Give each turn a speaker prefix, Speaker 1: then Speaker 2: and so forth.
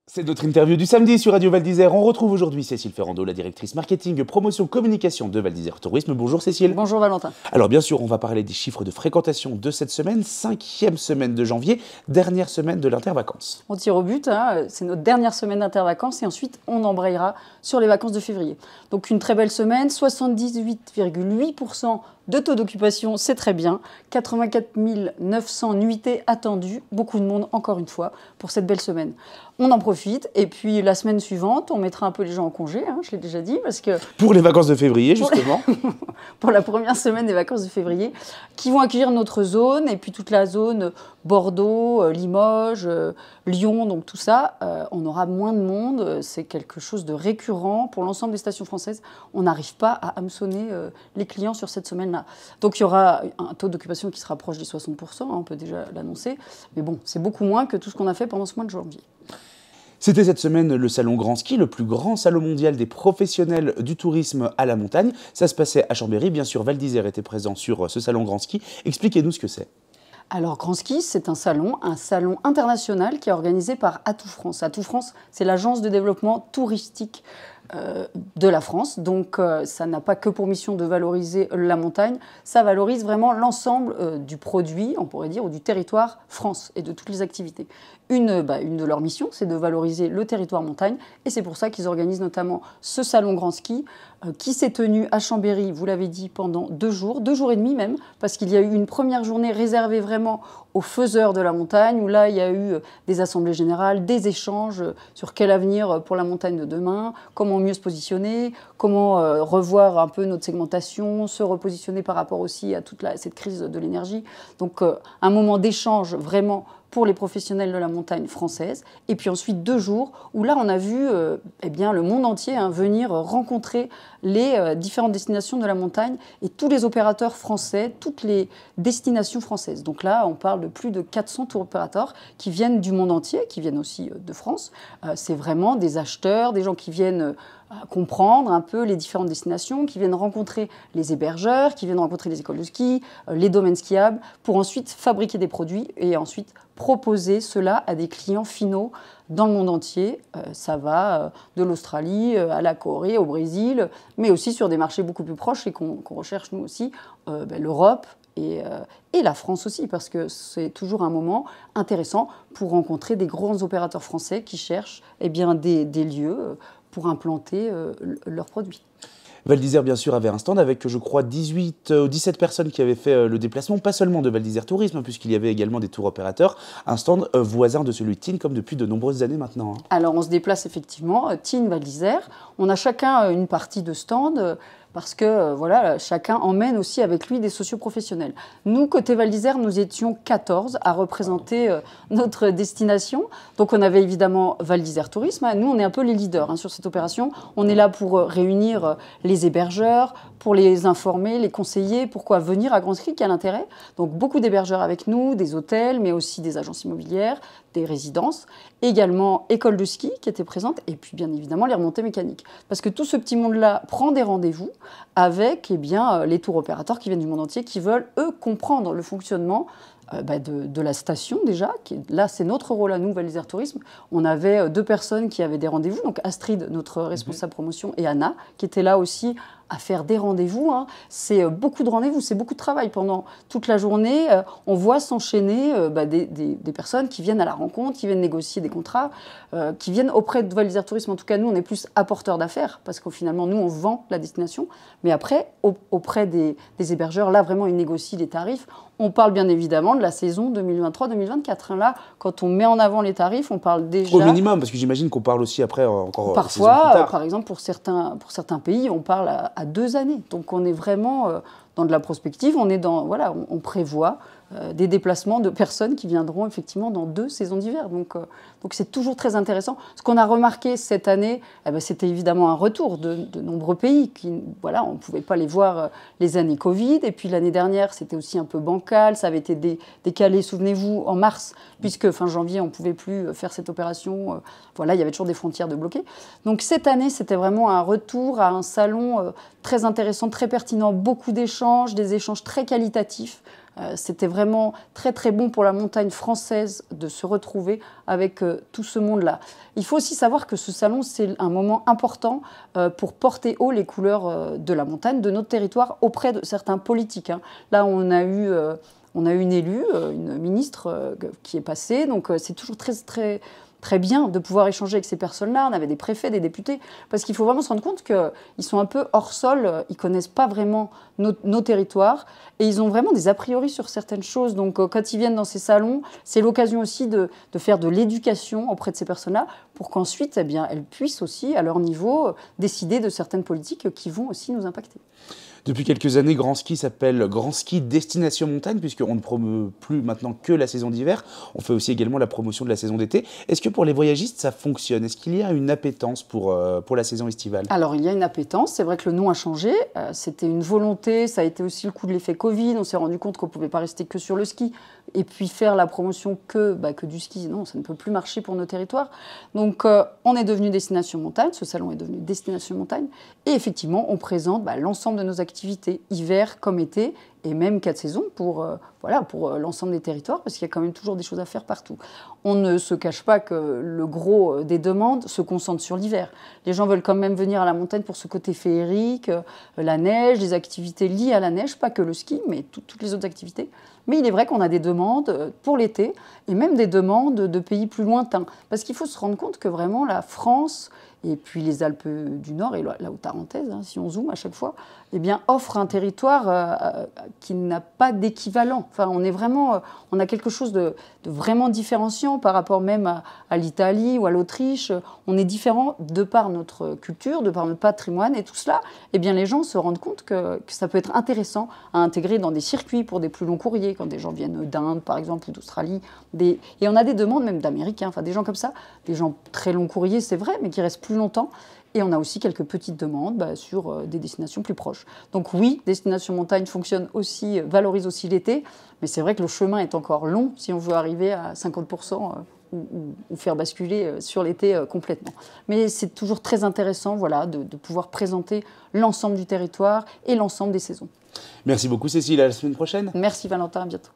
Speaker 1: C'est notre interview du samedi sur Radio Val d'Isère. On retrouve aujourd'hui Cécile Ferrando, la directrice marketing, promotion, communication de Val d'Isère Tourisme. Bonjour Cécile.
Speaker 2: Bonjour Valentin.
Speaker 1: Alors bien sûr, on va parler des chiffres de fréquentation de cette semaine, 5e semaine de janvier, dernière semaine de l'intervacances.
Speaker 2: On tire au but, c'est notre dernière semaine d'intervacances et ensuite on embrayera sur les vacances de février. Donc une très belle semaine, 78,8% de taux d'occupation, c'est très bien. 84 900 nuitées attendues, beaucoup de monde encore une fois pour cette belle semaine. On en profite et puis la semaine suivante, on mettra un peu les gens en congé, je l'ai déjà dit. Parce que
Speaker 1: pour les vacances de février, justement.
Speaker 2: Pour la première semaine des vacances de février, qui vont accueillir notre zone et puis toute la zone Bordeaux, Limoges, Lyon, donc tout ça, on aura moins de monde. C'est quelque chose de récurrent pour l'ensemble des stations françaises. On n'arrive pas à hameçonner les clients sur cette semaine-là. Donc il y aura un taux d'occupation qui sera proche des 60%, on peut déjà l'annoncer. Mais bon, c'est beaucoup moins que tout ce qu'on a fait pendant ce mois de janvier.
Speaker 1: C'était cette semaine le salon Grand Ski, le plus grand salon mondial des professionnels du tourisme à la montagne. Ça se passait à Chambéry, bien sûr Val d'Isère était présent sur ce salon Grand Ski. Expliquez-nous ce que c'est.
Speaker 2: Alors Grand Ski, c'est un salon international qui est organisé par Atout France. Atout France, c'est l'agence de développement touristique de la France. Donc ça n'a pas que pour mission de valoriser la montagne, ça valorise vraiment l'ensemble du produit, on pourrait dire, ou du territoire France et de toutes les activités. Une de leurs missions, c'est de valoriser le territoire montagne et c'est pour ça qu'ils organisent notamment ce salon Grand Ski qui s'est tenu à Chambéry, vous l'avez dit, pendant 2 jours et demi même, parce qu'il y a eu une première journée réservée vraiment aux faiseurs de la montagne, où là il y a eu des assemblées générales, des échanges sur quel avenir pour la montagne de demain, comment mieux se positionner, comment revoir un peu notre segmentation, se repositionner par rapport aussi à toute cette crise de l'énergie. Donc un moment d'échange vraiment pour les professionnels de la montagne française. Et puis ensuite 2 jours où là on a vu le monde entier venir rencontrer les différentes destinations de la montagne et tous les opérateurs français, toutes les destinations françaises. Donc là on parle de plus de 400 tour opérateurs qui viennent du monde entier, qui viennent aussi de France. C'est vraiment des acheteurs, des gens qui viennent comprendre un peu les différentes destinations, qui viennent rencontrer les hébergeurs, qui viennent rencontrer les écoles de ski, les domaines skiables, pour ensuite fabriquer des produits et ensuite proposer cela à des clients finaux dans le monde entier. Ça va de l'Australie à la Corée, au Brésil, mais aussi sur des marchés beaucoup plus proches et qu'on recherche nous aussi, l'Europe et la France aussi, parce que c'est toujours un moment intéressant pour rencontrer des grands opérateurs français qui cherchent des lieux pour implanter leurs produits.
Speaker 1: Val d'Isère, bien sûr, avait un stand avec, je crois, 18 ou 17 personnes qui avaient fait le déplacement, pas seulement de Val d'Isère Tourisme, puisqu'il y avait également des tours opérateurs, un stand voisin de celui de Tignes, comme depuis de nombreuses années maintenant.
Speaker 2: Alors, on se déplace effectivement, Tignes, Val d'Isère. On a chacun une partie de stand, parce que chacun emmène aussi avec lui des socioprofessionnels. Nous, côté Val d'Isère, nous étions 14 à représenter notre destination. Donc on avait évidemment Val d'Isère Tourisme. Nous, on est un peu les leaders sur cette opération. On est là pour réunir les hébergeurs, pour les informer, les conseiller. Pourquoi venir à Grand Ski, quel intérêt? Donc beaucoup d'hébergeurs avec nous, des hôtels, mais aussi des agences immobilières, des résidences, également école de ski qui était présente, et puis bien évidemment les remontées mécaniques. Parce que tout ce petit monde-là prend des rendez-vous avec les tours opérateurs qui viennent du monde entier, qui veulent, eux, comprendre le fonctionnement de la station déjà. Là, c'est notre rôle à nous, Val d'Isère Tourisme. On avait 2 personnes qui avaient des rendez-vous, donc Astrid, notre responsable promotion, et Anna, qui étaient là aussi à faire des rendez-vous. C'est beaucoup de rendez-vous, c'est beaucoup de travail pendant toute la journée. On voit s'enchaîner des personnes qui viennent à la rencontre, qui viennent négocier des contrats, qui viennent auprès de Val d'Isère Tourisme. En tout cas, nous, on est plus apporteurs d'affaires parce qu'au finalement, nous, on vend la destination. Mais après, auprès des hébergeurs, là, vraiment, ils négocient les tarifs. On parle bien évidemment de la saison 2023-2024. Là, quand on met en avant les tarifs, on parle déjà...
Speaker 1: Au minimum, parce que j'imagine qu'on parle aussi après encore...
Speaker 2: Parfois, par exemple, pour certains pays, on parle à 2 années. Donc on est vraiment dans de la prospective, on prévoit des déplacements de personnes qui viendront effectivement dans 2 saisons d'hiver. Donc c'est toujours très intéressant. Ce qu'on a remarqué cette année, c'était évidemment un retour de nombreux pays qui, on ne pouvait pas les voir les années Covid. Et puis l'année dernière, c'était aussi un peu bancal. Ça avait été décalé, souvenez-vous, en mars, puisque fin janvier, on ne pouvait plus faire cette opération. Il y avait toujours des frontières de bloquées. Donc cette année, c'était vraiment un retour à un salon très intéressant, très pertinent, beaucoup d'échanges, des échanges très qualitatifs. C'était vraiment très très bon pour la montagne française de se retrouver avec tout ce monde-là. Il faut aussi savoir que ce salon, c'est un moment important pour porter haut les couleurs de la montagne, de notre territoire, auprès de certains politiques. Là, on a eu une élue, une ministre qui est passée, donc c'est toujours très bien de pouvoir échanger avec ces personnes-là. On avait des préfets, des députés, parce qu'il faut vraiment se rendre compte qu'ils sont un peu hors sol, ils ne connaissent pas vraiment nos territoires, et ils ont vraiment des a priori sur certaines choses. Donc quand ils viennent dans ces salons, c'est l'occasion aussi de faire de l'éducation auprès de ces personnes-là, pour qu'ensuite, eh bien, elles puissent aussi, à leur niveau, décider de certaines politiques qui vont aussi nous impacter.
Speaker 1: Depuis quelques années, Grand Ski s'appelle Grand Ski Destination Montagne, puisqu'on ne promeut plus maintenant que la saison d'hiver. On fait aussi également la promotion de la saison d'été. Est-ce que pour les voyagistes, ça fonctionne? Est-ce qu'il y a une appétence pour la saison estivale?
Speaker 2: Alors, il y a une appétence. C'est vrai que le nom a changé. C'était une volonté. Ça a été aussi le coup de l'effet Covid. On s'est rendu compte qu'on ne pouvait pas rester que sur le ski et puis faire la promotion que du ski. Non, ça ne peut plus marcher pour nos territoires. Donc, on est devenu Destination Montagne. Ce salon est devenu Destination Montagne. Et effectivement, on présente l'ensemble de nos activités, hiver comme été, et même 4 saisons pour l'ensemble des territoires, parce qu'il y a quand même toujours des choses à faire partout. On ne se cache pas que le gros des demandes se concentre sur l'hiver. Les gens veulent quand même venir à la montagne pour ce côté féerique, la neige, les activités liées à la neige, pas que le ski, mais toutes les autres activités. Mais il est vrai qu'on a des demandes pour l'été, et même des demandes de pays plus lointains. Parce qu'il faut se rendre compte que vraiment la France, et puis les Alpes du Nord et la Haute-Tarentaise, si on zoome à chaque fois, eh bien, offre un territoire qui n'a pas d'équivalent. Enfin, on a quelque chose de vraiment différenciant par rapport même à l'Italie ou à l'Autriche. On est différent de par notre culture, de par notre patrimoine, et tout cela, eh bien, les gens se rendent compte que ça peut être intéressant à intégrer dans des circuits pour des plus longs courriers, quand des gens viennent d'Inde, par exemple, ou d'Australie. Et on a des demandes même d'Américains, enfin des gens comme ça, des gens très longs courriers, c'est vrai, mais qui restent plus longtemps. Et on a aussi quelques petites demandes sur des destinations plus proches. Donc oui, Destination Montagne fonctionne aussi, valorise aussi l'été, mais c'est vrai que le chemin est encore long si on veut arriver à 50% ou faire basculer sur l'été complètement. Mais c'est toujours très intéressant de pouvoir présenter l'ensemble du territoire et l'ensemble des saisons.
Speaker 1: Merci beaucoup Cécile, à la semaine prochaine.
Speaker 2: Merci Valentin, à bientôt.